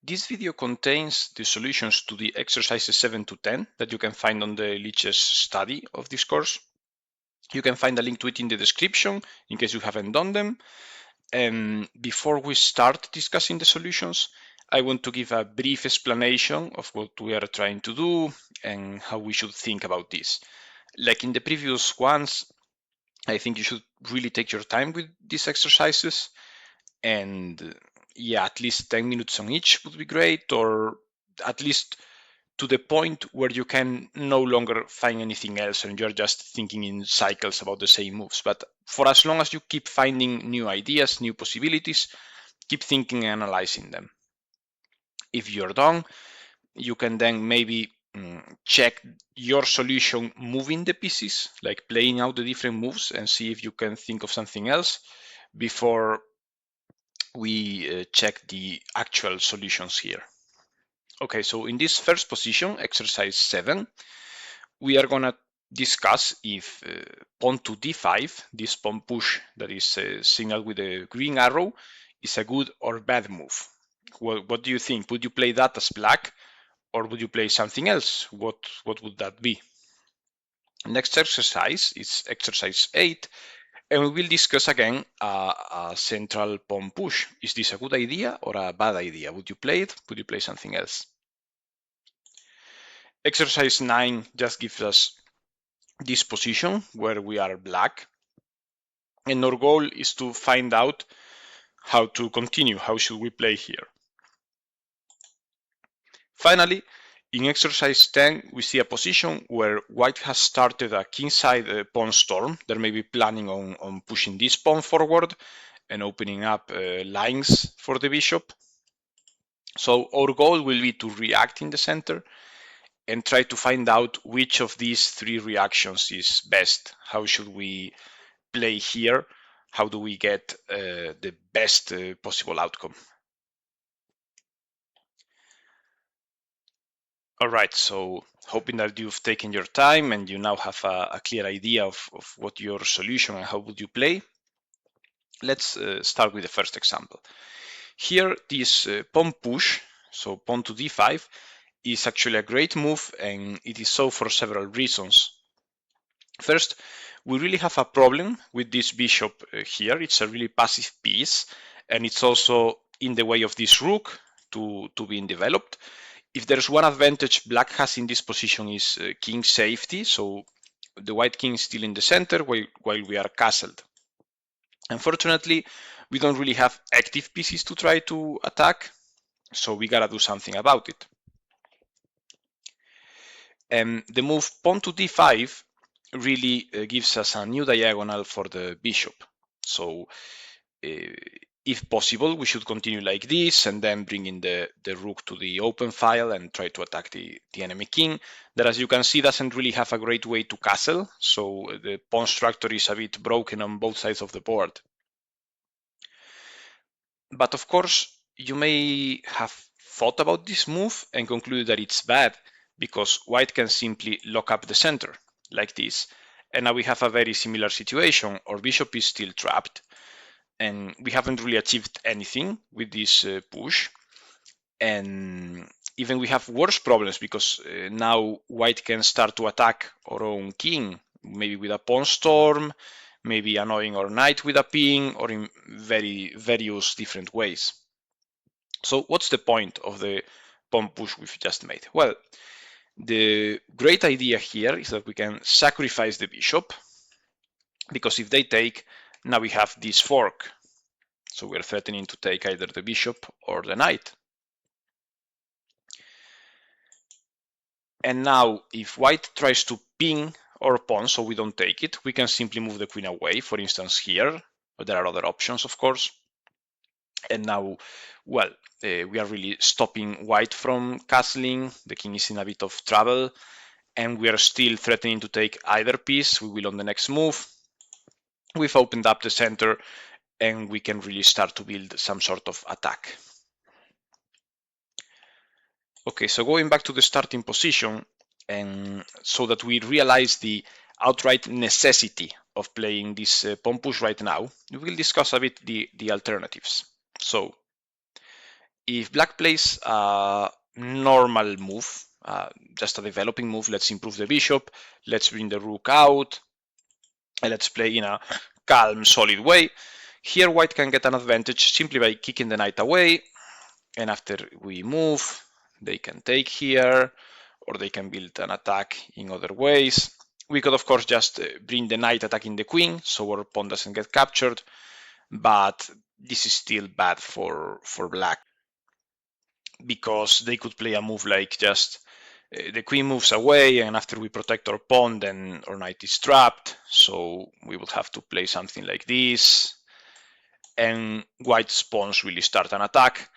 This video contains the solutions to the exercises 7 to 10 that you can find on the Lichess study of this course. You can find a link to it in the description in case you haven't done them. And before we start discussing the solutions, I want to give a brief explanation of what we are trying to do and how we should think about this. Like in the previous ones, I think you should really take your time with these exercises, and yeah, at least 10 minutes on each would be great, or at least to the point where you can no longer find anything else and you're just thinking in cycles about the same moves. But for as long as you keep finding new ideas, new possibilities, keep thinking and analyzing them. If you're done, you can then maybe check your solution moving the pieces, like playing out the different moves, and see if you can think of something else before we check the actual solutions here. Okay, so in this first position, exercise 7, we are gonna discuss if pawn to d5, this pawn push that is signaled with a green arrow, is a good or bad move. What do you think? Would you play that as black, or would you play something else? What would that be? Next exercise is exercise 8, and we will discuss again a central pawn push. Is this a good idea or a bad idea? Would you play it? Would you play something else? Exercise 9 just gives us this position where we are black, and our goal is to find out how to continue, how should we play here. Finally, in exercise 10, we see a position where white has started a kingside pawn storm. They may be planning on pushing this pawn forward and opening up lines for the bishop. So our goal will be to react in the center and try to find out which of these three reactions is best. How should we play here? How do we get the best possible outcome? All right, so hoping that you've taken your time and you now have a clear idea of what your solution and how would you play. Let's start with the first example. Here, this pawn push, so pawn to d5, is actually a great move, and it is so for several reasons. First, we really have a problem with this bishop here. It's a really passive piece, and it's also in the way of this rook to being developed. If there's one advantage black has in this position is king safety, so the white king is still in the center while we are castled. Unfortunately, we don't really have active pieces to try to attack, so we gotta do something about it. And the move pawn to d5 really gives us a new diagonal for the bishop. So if possible, we should continue like this and then bring in the rook to the open file and try to attack the enemy king. That, as you can see, doesn't really have a great way to castle, so the pawn structure is a bit broken on both sides of the board. But of course, you may have thought about this move and concluded that it's bad because white can simply lock up the center like this. And now we have a very similar situation. Our bishop is still trapped, and we haven't really achieved anything with this push. And even we have worse problems because now white can start to attack our own king, maybe with a pawn storm, maybe annoying our knight with a ping, or in various different ways. So what's the point of the pawn push we've just made? Well, the great idea here is that we can sacrifice the bishop, because if they take, now we have this fork. So we're threatening to take either the bishop or the knight. And now if white tries to ping our pawn so we don't take it, we can simply move the queen away, for instance here, but there are other options, of course. And now, well, we are really stopping white from castling. The king is in a bit of trouble, and we are still threatening to take either piece. We will on the next move. We've opened up the center, and we can really start to build some sort of attack. Okay, so going back to the starting position, and so that we realize the outright necessity of playing this pawn push right now, we will discuss a bit the alternatives. So If black plays a normal move, just a developing move, let's improve the bishop, let's bring the rook out, and let's play in a calm, solid way. Here white can get an advantage simply by kicking the knight away, and after we move, they can take here, or they can build an attack in other ways. We could, of course, just bring the knight attacking the queen, so our pawn doesn't get captured, but this is still bad for black, because they could play a move like just the queen moves away, and after we protect our pawn, then our knight is trapped, so we would have to play something like this, and white's pawns really start an attack.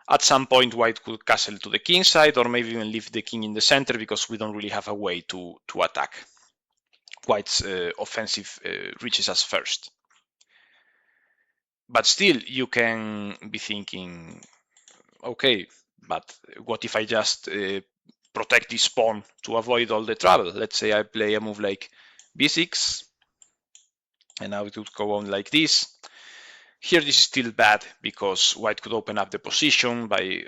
At some point, white could castle to the king side, or maybe even leave the king in the center, because we don't really have a way to attack. White's offensive reaches us first. But still, you can be thinking, okay, but what if I just protect this pawn to avoid all the trouble? Let's say I play a move like b6, and now it would go on like this. Here this is still bad, because white could open up the position by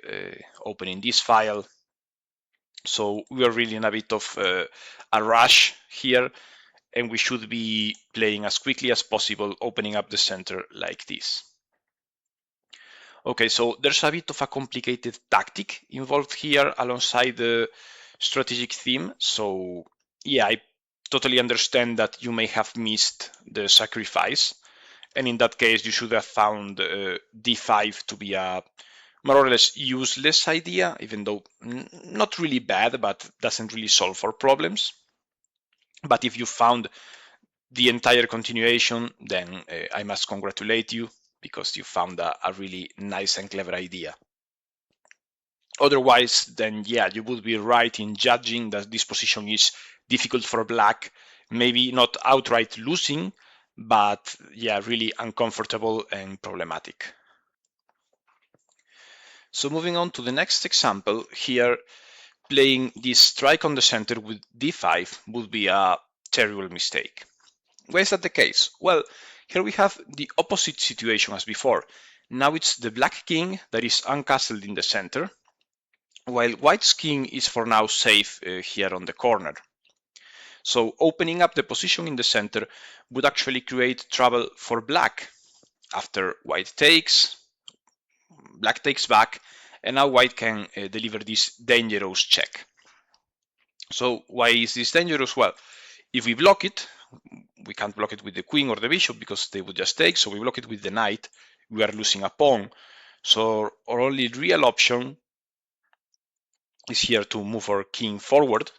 opening this file. So we are really in a bit of a rush here, and we should be playing as quickly as possible, opening up the center like this. Okay, so there's a bit of a complicated tactic involved here alongside the strategic theme. So yeah, I totally understand that you may have missed the sacrifice. And in that case, you should have found d5 to be a more or less useless idea, even though not really bad, but doesn't really solve our problems. But if you found the entire continuation, then I must congratulate you, because you found a really nice and clever idea. Otherwise, then yeah, you would be right in judging that this position is difficult for black, maybe not outright losing, but yeah, really uncomfortable and problematic. So moving on to the next example, here playing this strike on the center with d5 would be a terrible mistake. Why is that the case? Well, here we have the opposite situation as before. Now it's the black king that is uncastled in the center, while white's king is for now safe here on the corner. So opening up the position in the center would actually create trouble for black. After white takes, black takes back, and now white can deliver this dangerous check. So why is this dangerous? Well, if we block it, we can't block it with the queen or the bishop because they would just take, so we block it with the knight, we are losing a pawn. So our only real option is here to move our king forward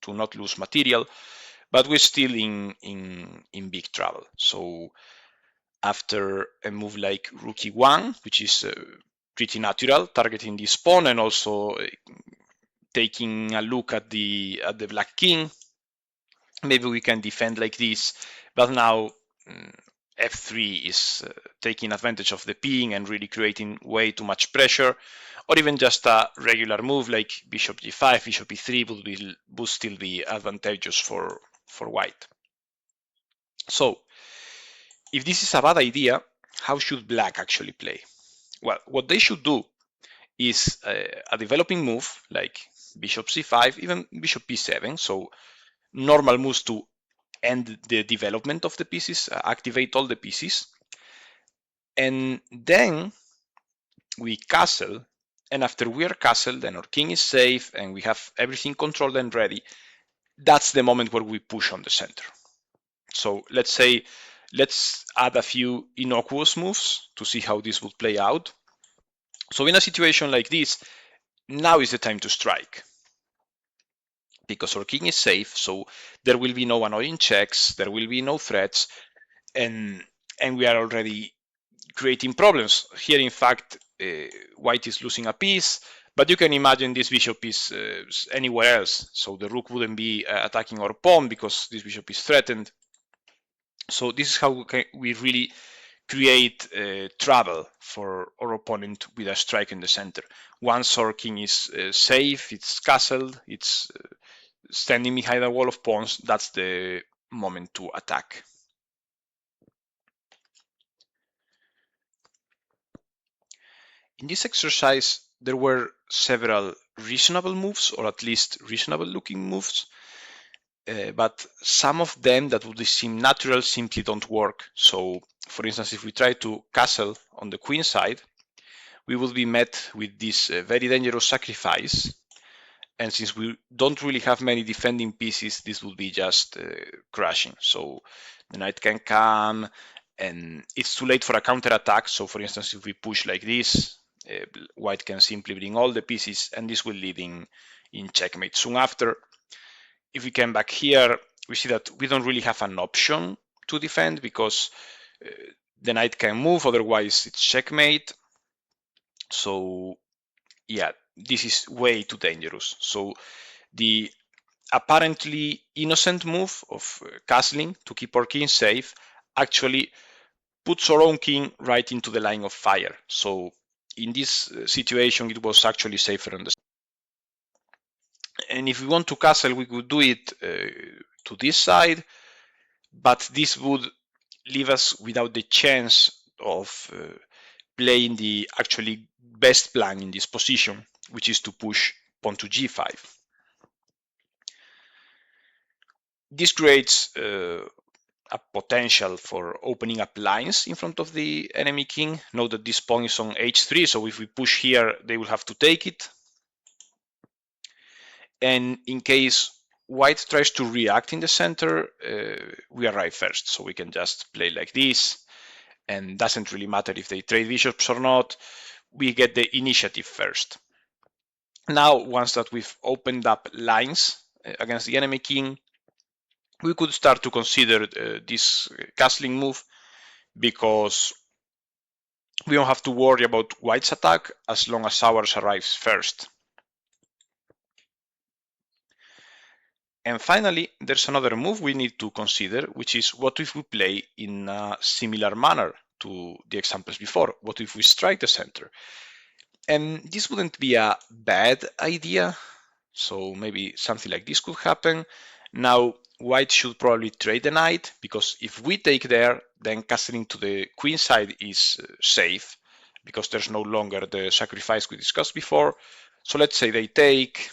to not lose material, but we're still in big trouble. So after a move like rook e1, which is pretty natural, targeting this pawn and also taking a look at the black king, maybe we can defend like this, but now f3 is taking advantage of the ping and really creating way too much pressure, or even just a regular move like bishop g5, bishop e3 would still be advantageous for white. So if this is a bad idea, how should black actually play? Well, what they should do is a developing move like bishop c5, even bishop b7, so normal moves to end the development of the pieces, activate all the pieces, and then we castle, and after we are castled, then our king is safe and we have everything controlled and ready. That's the moment where we push on the center. So let's add a few innocuous moves to see how this would play out. So in a situation like this, now is the time to strike, because our king is safe, so there will be no annoying checks, there will be no threats, and we are already creating problems. Here, in fact, white is losing a piece, but you can imagine this bishop is anywhere else, so the rook wouldn't be attacking our pawn because this bishop is threatened. So this is how we really create trouble for our opponent with a strike in the center. Once our king is safe, it's castled, it's standing behind a wall of pawns, that's the moment to attack. In this exercise, there were several reasonable moves, or at least reasonable looking moves, but some of them that would seem natural simply don't work. So for instance, if we try to castle on the queen side, we will be met with this very dangerous sacrifice. And since we don't really have many defending pieces, this will be just crashing. So the knight can come, and it's too late for a counterattack. So for instance, if we push like this, white can simply bring all the pieces, and this will lead in checkmate soon after. If we come back here, we see that we don't really have an option to defend because the knight can move, otherwise it's checkmate. So yeah, this is way too dangerous. So the apparently innocent move of castling to keep our king safe actually puts our own king right into the line of fire. So in this situation, it was actually safer on the. And if we want to castle, we could do it to this side, but this would leave us without the chance of playing the actually best plan in this position, which is to push pawn to g5. This creates a potential for opening up lines in front of the enemy king. Note that this pawn is on h3, so if we push here, they will have to take it. And in case white tries to react in the center, we arrive first, so we can just play like this, and doesn't really matter if they trade bishops or not, we get the initiative first. Now, once that we've opened up lines against the enemy king, we could start to consider this castling move, because we don't have to worry about white's attack as long as ours arrives first. And finally, there's another move we need to consider, which is what if we play in a similar manner to the examples before? What if we strike the center? And this wouldn't be a bad idea, so maybe something like this could happen. Now, white should probably trade the knight, because if we take there, then castling to the queen side is safe, because there's no longer the sacrifice we discussed before. So let's say they take,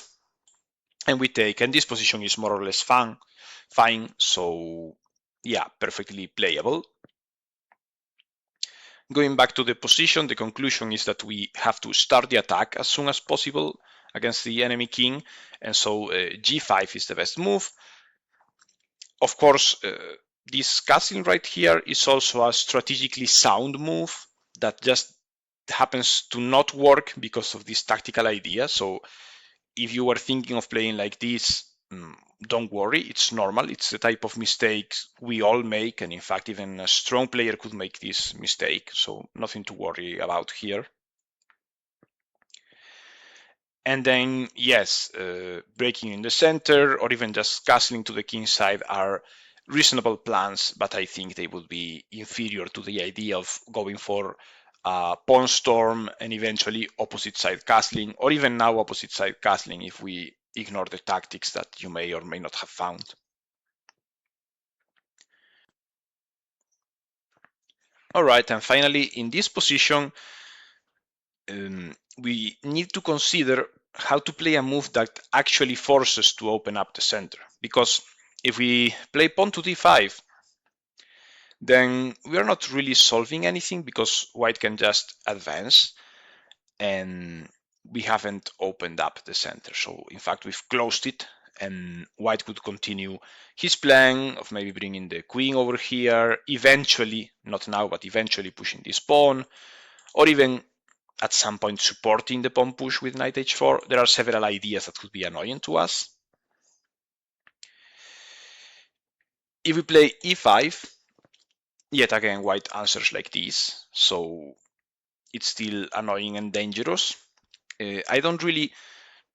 and we take, and this position is more or less fine. So yeah, perfectly playable. Going back to the position, the conclusion is that we have to start the attack as soon as possible against the enemy king, and so g5 is the best move. Of course, this castling right here is also a strategically sound move that just happens to not work because of this tactical idea. So if you were thinking of playing like this, don't worry, it's normal. It's the type of mistakes we all make, and in fact, even a strong player could make this mistake, so nothing to worry about here. And then, yes, breaking in the center or even just castling to the king side are reasonable plans, but I think they would be inferior to the idea of going for pawn storm and eventually opposite side castling, or even now opposite side castling if we ignore the tactics that you may or may not have found. All right, and finally, in this position, we need to consider how to play a move that actually forces to open up the center. Because if we play pawn to d5, then we are not really solving anything, because white can just advance and we haven't opened up the center. So in fact, we've closed it, and white could continue his plan of maybe bringing the queen over here, eventually, not now, but eventually pushing this pawn, or even at some point supporting the pawn push with knight h4. There are several ideas that could be annoying to us. If we play e5, yet again white answers like this, so it's still annoying and dangerous. I don't really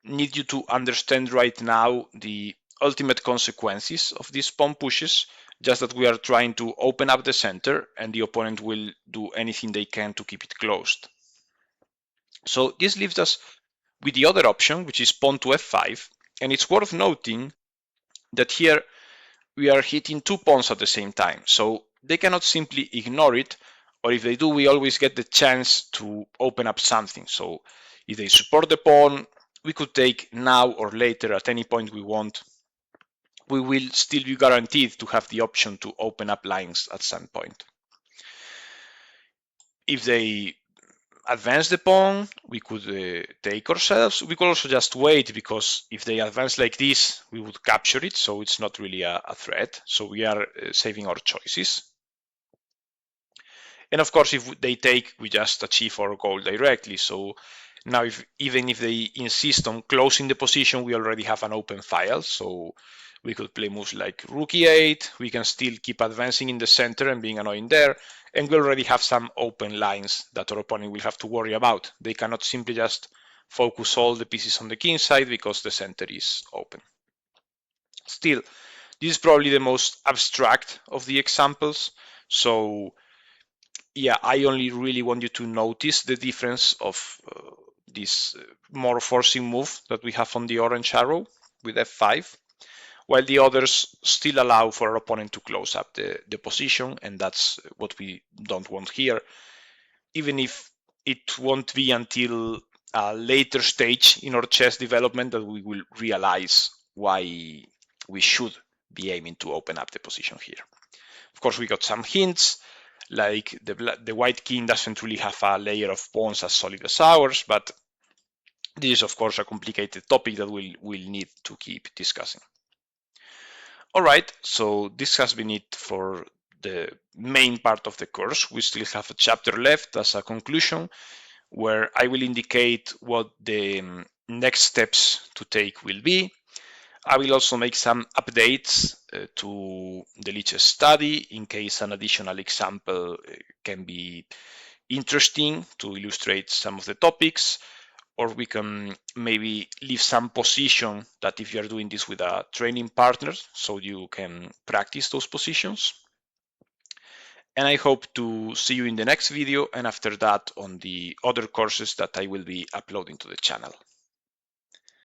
need you to understand right now the ultimate consequences of these pawn pushes, just that we are trying to open up the center and the opponent will do anything they can to keep it closed. So this leaves us with the other option, which is pawn to f5, and it's worth noting that here we are hitting two pawns at the same time, so they cannot simply ignore it, or if they do, we always get the chance to open up something. So If they support the pawn, we could take now or later at any point we want. We will still be guaranteed to have the option to open up lines at some point. If they advance the pawn, we could take ourselves. We could also just wait, because if they advance like this, we would capture it, so it's not really a threat. So we are saving our choices. And of course, if they take, we just achieve our goal directly. So now, even if they insist on closing the position, we already have an open file. So we could play moves like rook e8. We can still keep advancing in the center and being annoying there. And we already have some open lines that our opponent will have to worry about. They cannot simply just focus all the pieces on the king side because the center is open. Still, this is probably the most abstract of the examples. So yeah, I only really want you to notice the difference of this more forcing move that we have on the orange arrow with f5, while the others still allow for our opponent to close up the position, and that's what we don't want here, even if it won't be until a later stage in our chess development that we will realize why we should be aiming to open up the position here. Of course, we got some hints, like the white king doesn't really have a layer of pawns as solid as ours, but this is of course a complicated topic that we'll need to keep discussing. All right, so this has been it for the main part of the course. We still have a chapter left as a conclusion, where I will indicate what the next steps to take will be. I will also make some updates to the Lichess study in case an additional example can be interesting to illustrate some of the topics, or we can maybe leave some position that if you're doing this with a training partner, so you can practice those positions. And I hope to see you in the next video, and after that on the other courses that I will be uploading to the channel.